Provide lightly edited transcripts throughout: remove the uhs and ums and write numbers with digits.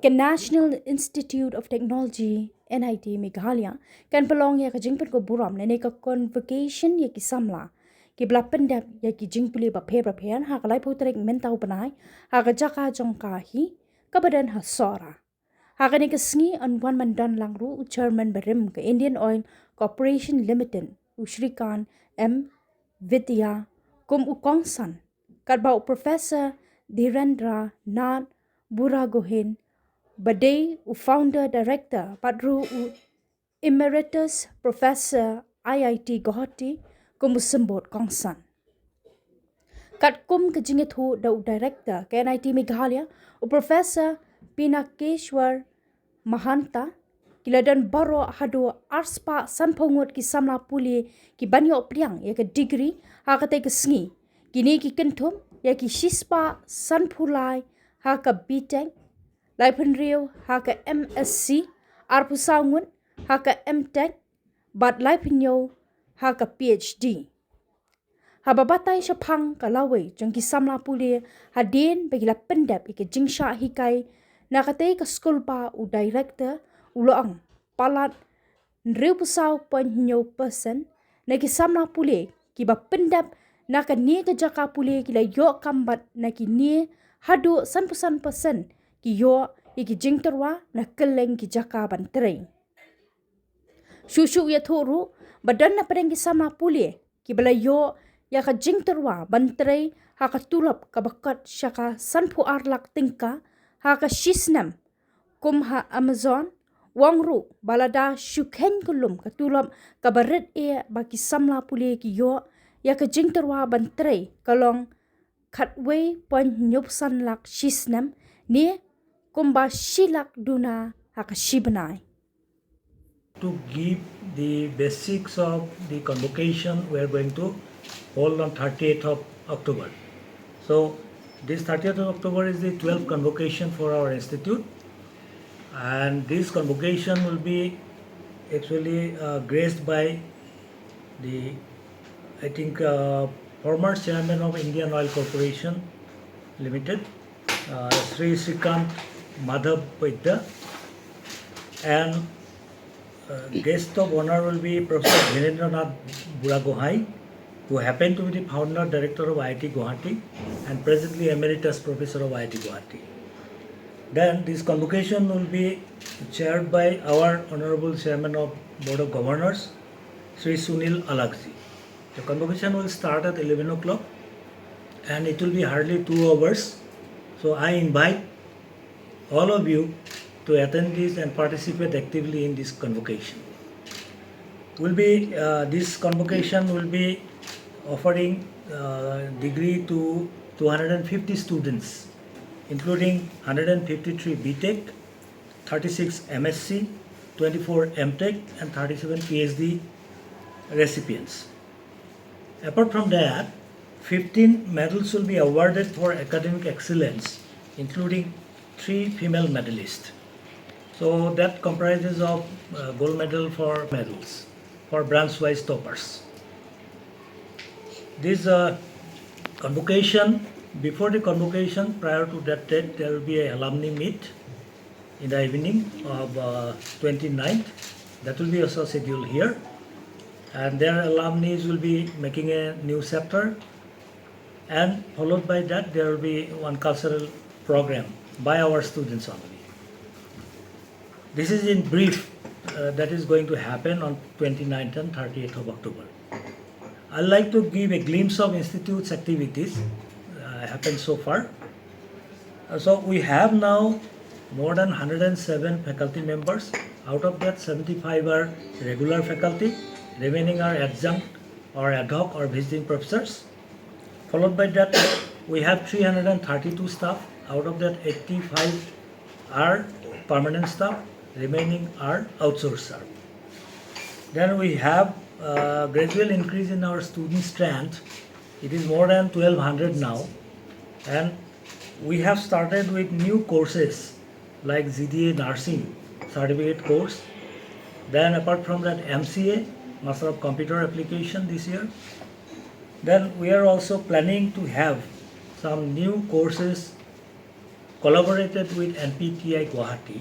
Ka National Institute of Technology NIT Meghalaya kan pelong ya ka jingpen ko buram ne ka Convocation ya ki samla ki blapen dap ya ki jingpuli ba phe ha ka lai putrek mentau panai ha ka jaka jong ka hi ka badan ha sora ha ka ne ka sngi an wan man dan lang ru chairman barim ka Indian Oil Corporation Limited Ushrikan M Vidya kum ukongsan kat bau Professor Dhirendra Nath Buragohin Badai founder director Padru Emeritus Professor IIT Guwahati kumusembot kongsan. Kat kum kejingit hu dau director ke NIT Meghalaya Professor Pinakeshwar Mahanta kiladan baro hadu arspa sanpongut ki samla puli ki banyo priang ya ke degree ha ka te ke sngi kini ki kentum ya ki shispa sanpulai ha ka biteng lai penriu ha ka MSc arpusangun ha ka MTech bat lai penyo ha ka PhD ha babatai syapang ka lawe jong ki samla puli hadin bagi la pendap ike jingsha hikai na ka te ka school pa u director uloang palat nriu pusau penyo person na ki samla puli ki ba pendap na ka ni ka jaka puli ki la yo kambat na ki ni hadu sanpusan person ki yo iki jingterwa na keleng ki jaka bantrei shushu ya thoru badan na pereng ki sama puli ki bala yo ya ka jingterwa bantrei ha ka tulop ka bakat syaka sanpu arlak tingka ha ka shisnem kum ha Amazon wangru balada syukhen kulum ka tulop ka baret e baki samla puli ki yo ya ka jingterwa bantrei kalong khatwei pon nyupsan lak shisnem ni kumba shilak duna hakashibnai. To give the basics of the convocation, we are going to hold on 30th of October. So this 30th of October is the 12th convocation for our institute, and this convocation will be actually graced by the, I think, former chairman of Indian Oil Corporation Limited, Sri Srikant Madhav Vaidya, and guest of honor will be Professor Dhirendra Nath Buragohin, who happened to be the founder director of IIT Guwahati and presently emeritus professor of IIT Guwahati. Then this convocation will be chaired by our honorable chairman of Board of Governors, Sri Sunil Alagji. The convocation will start at 11 o'clock and it will be hardly 2 hours. So I invite all of you to attend this and participate actively in this convocation. This convocation will be offering degree to 250 students, including 153 BTech, 36 MSc, 24 MTech, and 37 PhD recipients. Apart from that, 15 medals will be awarded for academic excellence, including 3 female medalists. So that comprises of gold medal for medals for branch-wise toppers. This convocation, before the convocation, prior to that date, there will be a alumni meet in the evening of 29th. That will be also scheduled here. And their alumni will be making a new chapter. And followed by that, there will be one cultural program by our students only. This is in brief that is going to happen on 29th and 30th of October. I'd like to give a glimpse of Institute's activities happened so far. So we have now more than 107 faculty members. Out of that, 75 are regular faculty, remaining are adjunct or ad hoc or visiting professors. Followed by that, we have 332 staff. Out of that, 85 are permanent staff, remaining are outsourced staff. Then we have gradual increase in our student strength. It is more than 1200 now, and we have started with new courses like ZDA Nursing certificate course. Then apart from that, MCA, Master of Computer Application this year. Then we are also planning to have some new courses collaborated with NPTI Guwahati,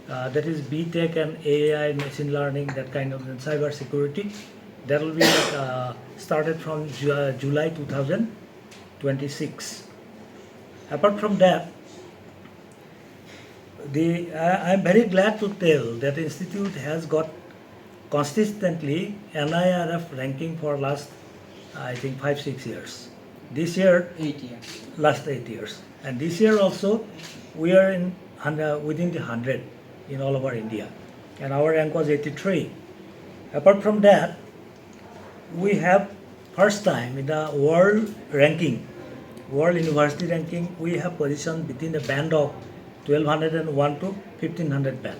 that is BTech and AI, machine learning, that kind of, and cyber security. That will be started from July 2026. Apart from that, I'm very glad to tell that the institute has got consistently NIRF ranking for last, I think, 5-6 years. This year, 8 years. last 8 years, and this year also we are in within the 100 in all over India, and our rank was 83. Apart from that, we have first time in the world ranking, world university ranking, we have positioned between the band of 1201 to 1500 band.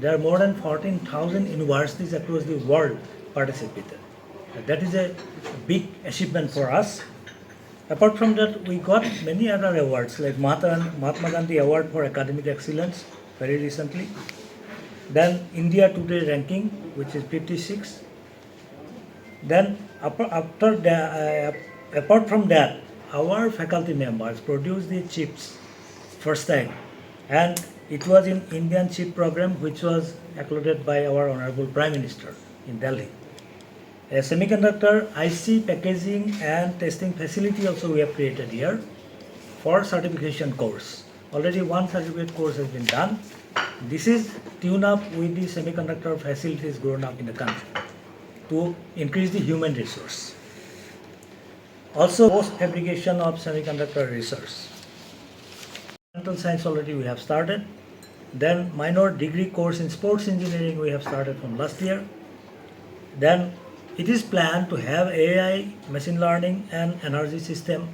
There are more than 14,000 universities across the world participated. That is a big achievement for us. Apart from that, we got many other awards like Mahatma Gandhi Award for Academic Excellence very recently. Then India Today ranking, which is 56. Then apart from that, our faculty members produced the chips first time, and it was in Indian chip program, which was accredited by our Honorable Prime Minister in Delhi. A semiconductor IC packaging and testing facility also we have created here for certification course. Already one certificate course has been done. This is tuned up with the semiconductor facilities grown up in the country to increase the human resource. Also, post fabrication of semiconductor research. Environmental science already we have started. Then minor degree course in sports engineering we have started from last year. Then it is planned to have AI, machine learning and energy system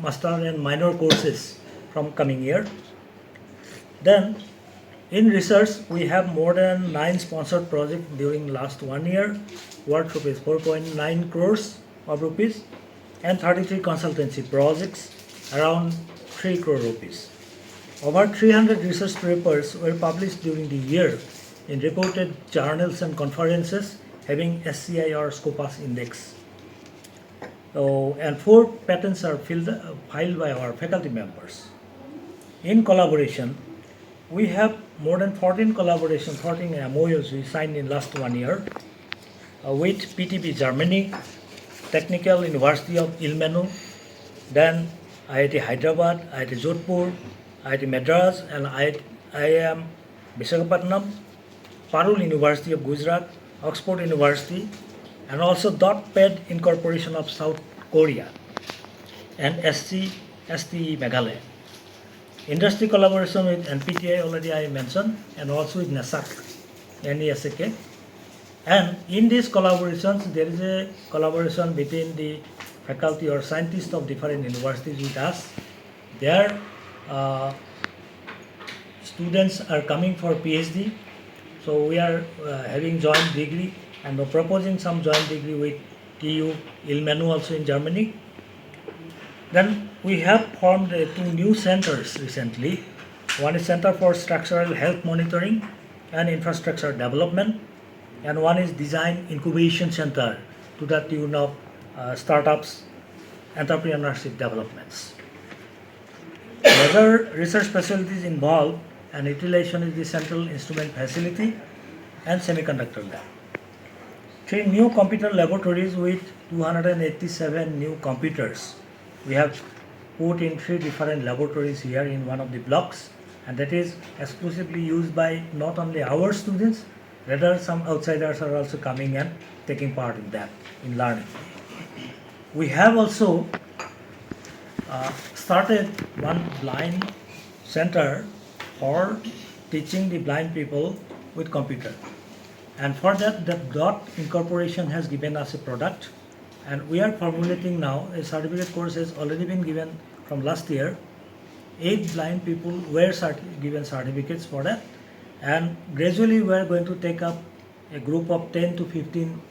master and minor courses from coming year. Then in research we have more than 9 sponsored projects during last 1 year, worth rupees 4.9 crores of rupees, and 33 consultancy projects around 3 crore rupees. Over 300 research papers were published during the year in reported journals and conferences having SCI or Scopus index. And 4 patents are filed by our faculty members. In collaboration, we have more than 14 MOUs we signed in last 1 year with PTP Germany, Technical University of Ilmenu, then IIT Hyderabad, IIT Jodhpur, IIT Madras, and IIM Visakhapatnam, Parul University of Gujarat, Oxford University, and also DotPed Incorporation of South Korea, and ST Meghalaya. Industry collaboration with NPTI already I mentioned, and also with NESAK. And in these collaborations, there is a collaboration between the faculty or scientists of different universities with us. Their students are coming for PhD, so we are having joint degree and proposing some joint degree with TU Ilmenu also in Germany. Then we have formed 2 new centers recently. One is Center for Structural Health Monitoring and Infrastructure Development, and one is Design Incubation Center to the tune of startups, entrepreneurship developments. Other research facilities involved and utilization is the Central Instrument Facility and Semiconductor Lab. 3 new computer laboratories with 287 new computers. We have put in 3 different laboratories here in one of the blocks, and that is exclusively used by not only our students, rather some outsiders are also coming and taking part in that, in learning. We have also started one blind center for teaching the blind people with computer. And for that, the DOT Incorporation has given us a product, and we are formulating now. A certificate course has already been given from last year. 8 blind people were given certificates for that, and gradually we are going to take up a group of 10 to 15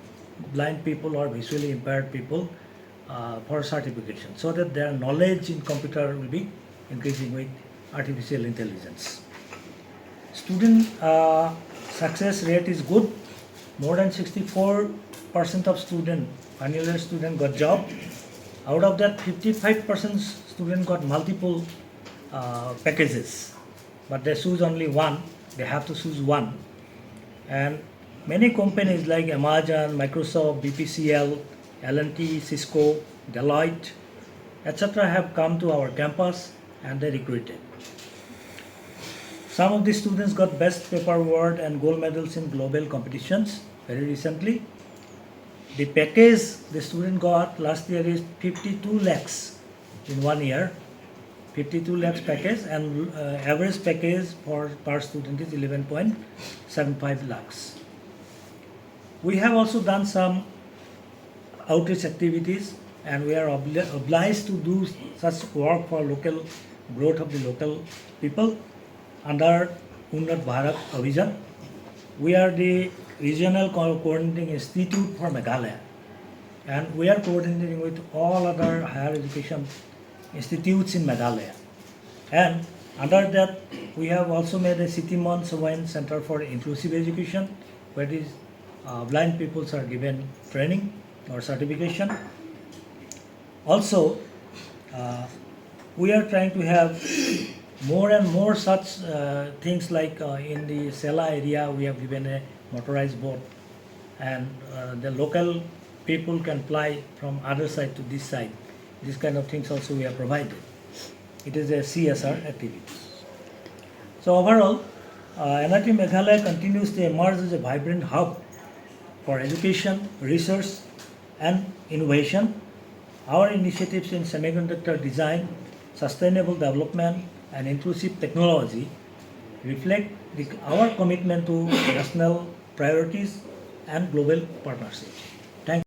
blind people or visually impaired people for certification, so that their knowledge in computer will be increasing with artificial intelligence. Student success rate is good. More than 64% of final year student got job. Out of that, 55% student got multiple packages, but they choose only one. They have to choose one, and many companies like Amazon, Microsoft, BPCL, L&T, Cisco, Deloitte, etc. have come to our campus and they recruited. Some of the students got best paper award and gold medals in global competitions very recently. The package the student got last year is 52 lakhs in 1 year. 52 lakhs package, and average package for per student is 11.75 lakhs. We have also done some outreach activities, and we are obliged to do such work for local growth of the local people under Unnat Bharat Abhijan. We are the regional coordinating institute for Meghalaya, and we are coordinating with all other higher education institutes in Meghalaya. And under that, we have also made a City Mon Sawain Center for Inclusive Education, where these blind peoples are given training or certification. Also, we are trying to have more and more such things like in the Sela area, we have given a motorized boat, and the local people can fly from other side to this side. This kind of things also we have provided. It is a CSR activity. So overall, NIT Meghalaya continues to emerge as a vibrant hub for education, research, and innovation. Our initiatives in semiconductor design, sustainable development, and inclusive technology reflect our commitment to national priorities and global partnerships.